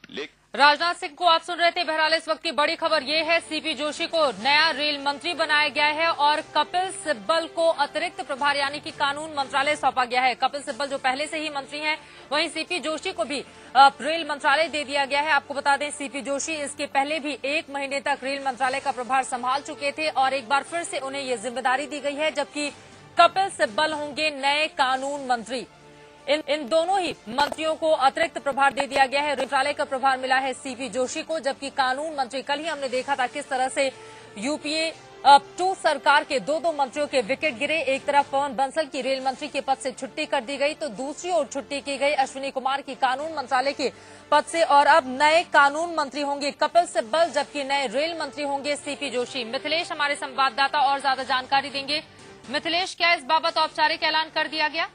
राजनाथ सिंह को आप सुन रहे थे। बहरहाल इस वक्त की बड़ी खबर ये है, सीपी जोशी को नया रेल मंत्री बनाया गया है और कपिल सिब्बल को अतिरिक्त प्रभार यानी कि कानून मंत्रालय सौंपा गया है। कपिल सिब्बल जो पहले से ही मंत्री हैं, वहीं सीपी जोशी को भी रेल मंत्रालय दे दिया गया है। आपको बता दें, सीपी जोशी इसके पहले भी 1 महीने तक रेल मंत्रालय का प्रभार संभाल चुके थे और एक बार फिर से उन्हें ये जिम्मेदारी दी गई है, जबकि कपिल सिब्बल होंगे नए कानून मंत्री। इन दोनों ही मंत्रियों को अतिरिक्त प्रभार दे दिया गया है। मंत्रालय का प्रभार मिला है सीपी जोशी को, जबकि कानून मंत्री, कल ही हमने देखा था किस तरह से यूपीए 2 सरकार के 2 मंत्रियों के विकेट गिरे। एक तरफ पवन बंसल की रेल मंत्री के पद से छुट्टी कर दी गई, तो दूसरी ओर छुट्टी की गई अश्विनी कुमार की कानून मंत्रालय के पद से और अब नए कानून मंत्री होंगे कपिल सिब्बल, जबकि नए रेल मंत्री होंगे सीपी जोशी। मिथिलेश हमारे संवाददाता और ज्यादा जानकारी देंगे। मिथिलेश, क्या इस बाबत औपचारिक ऐलान कर दिया गया?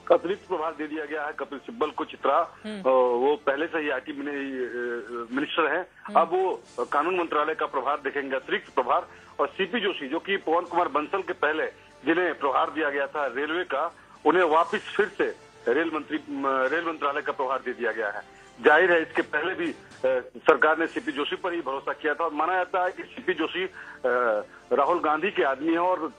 अतिरिक्त प्रभार दे दिया गया है कपिल सिब्बल को। चित्रा, वो पहले से ही आईटी मिनिस्टर हैं, अब वो कानून मंत्रालय का प्रभार देखेंगे, अतिरिक्त प्रभार। और सीपी जोशी, जो कि पवन कुमार बंसल के पहले जिन्हें प्रभार दिया गया था रेलवे का, उन्हें वापस फिर से रेल मंत्रालय का प्रभार दे दिया गया है। जाहिर है, इसके पहले भी सरकार ने सीपी जोशी पर ही भरोसा किया था और माना जाता है कि सीपी जोशी राहुल गांधी के आदमी है और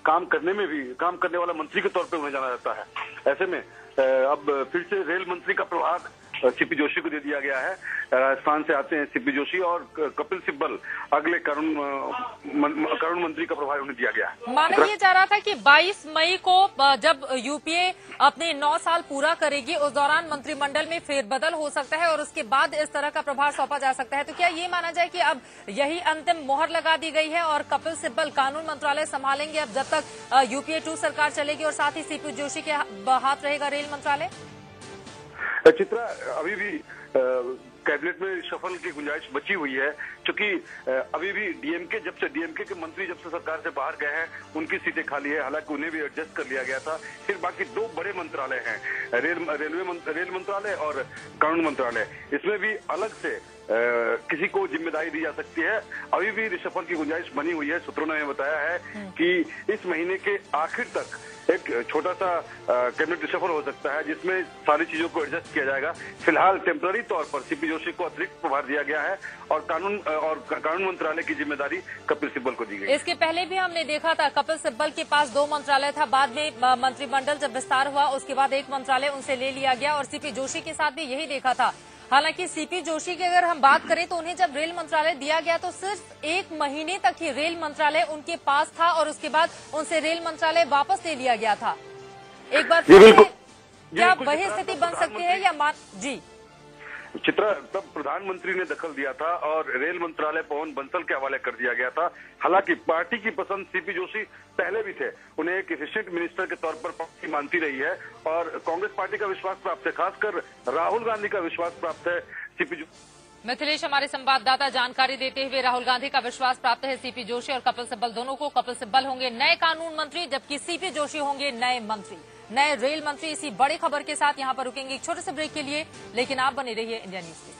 काम करने वाला मंत्री के तौर पे उन्हें जाना जाता है। ऐसे में अब फिर से रेल मंत्री का प्रभार सीपी जोशी को दे दिया गया है। राजस्थान से आते हैं सीपी जोशी और कपिल सिब्बल अगले कानून मंत्री का प्रभार उन्हें दिया गया है। माना ये जा रहा था कि 22 मई को जब यूपीए अपने 9 साल पूरा करेगी, उस दौरान मंत्रिमंडल में फेरबदल हो सकता है और उसके बाद इस तरह का प्रभार सौंपा जा सकता है। तो क्या ये माना जाए कि अब यही अंतिम मोहर लगा दी गई है और कपिल सिब्बल कानून मंत्रालय संभालेंगे अब जब तक यूपीए 2 सरकार चलेगी और साथ ही सीपी जोशी के हाथ रहेगा रेल मंत्रालय? चित्रा, अभी भी कैबिनेट में शफल की गुंजाइश बची हुई है, क्योंकि अभी भी डीएमके के मंत्री जब से सरकार से बाहर गए हैं, उनकी सीटें खाली है। हालांकि उन्हें भी एडजस्ट कर लिया गया था। फिर बाकी 2 बड़े मंत्रालय हैं, रेल मंत्रालय और कानून मंत्रालय। इसमें भी अलग से किसी को जिम्मेदारी दी जा सकती है। अभी भी रिशफल की गुंजाइश बनी हुई है। सूत्रों ने हमें बताया है कि इस महीने के आखिर तक एक छोटा सा कैबिनेट रिशफल हो सकता है, जिसमें सारी चीजों को एडजस्ट किया जाएगा। फिलहाल टेम्पररी तौर पर सीपी जोशी को अतिरिक्त प्रभार दिया गया है और कानून मंत्रालय की जिम्मेदारी कपिल सिब्बल को दी गई। इसके पहले भी हमने देखा था कपिल सिब्बल के पास 2 मंत्रालय था, बाद में मंत्रिमंडल जब विस्तार हुआ उसके बाद 1 मंत्रालय उनसे ले लिया गया और सीपी जोशी के साथ भी यही देखा था। हालांकि सीपी जोशी की अगर हम बात करें तो उन्हें जब रेल मंत्रालय दिया गया तो सिर्फ 1 महीने तक ही रेल मंत्रालय उनके पास था और उसके बाद उनसे रेल मंत्रालय वापस ले लिया गया था। एक बार फिर क्या वही स्थिति बन सकती है या जी? चित्रा, तब प्रधानमंत्री ने दखल दिया था और रेल मंत्रालय पवन बंसल के हवाले कर दिया गया था। हालांकि पार्टी की पसंद सीपी जोशी पहले भी थे, उन्हें एक एफिशिएंट मिनिस्टर के तौर पर पार्टी मानती रही है और कांग्रेस पार्टी का विश्वास प्राप्त है, खासकर राहुल गांधी का विश्वास प्राप्त है सीपी जोशी। मिथिलेश हमारे संवाददाता जानकारी देते हुए, राहुल गांधी का विश्वास प्राप्त है सीपी जोशी और कपिल सिब्बल दोनों को। कपिल सिब्बल होंगे नए कानून मंत्री, जबकि सीपी जोशी होंगे नए मंत्री, नए रेल मंत्री। इसी बड़ी खबर के साथ यहां पर रुकेंगे एक छोटे से ब्रेक के लिए, लेकिन आप बने रहिए इंडिया न्यूज के साथ।